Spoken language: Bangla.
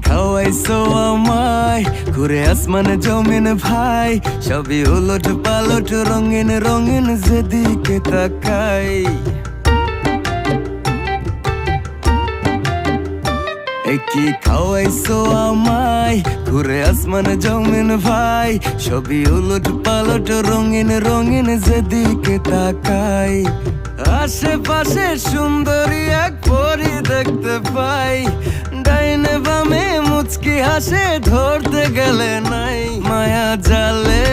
খাওয়াইছো আমায় ঘুরে আসমানে জমিন ভাই, সবই উলট পালট রঙিন রঙিন যেদিকে তাকাই। কি খাওয়াইছো আমায় ঘুরে আসমানে জমিন ভাই, সবই উলট পালট রঙিন রঙিন যেদিকে তাকাই। আশেপাশে সুন্দরী এক পরি দেখতে পাই, ডাইনে বামে মুচকি হাসে ধরতে গেলে নাই। মায়া জালে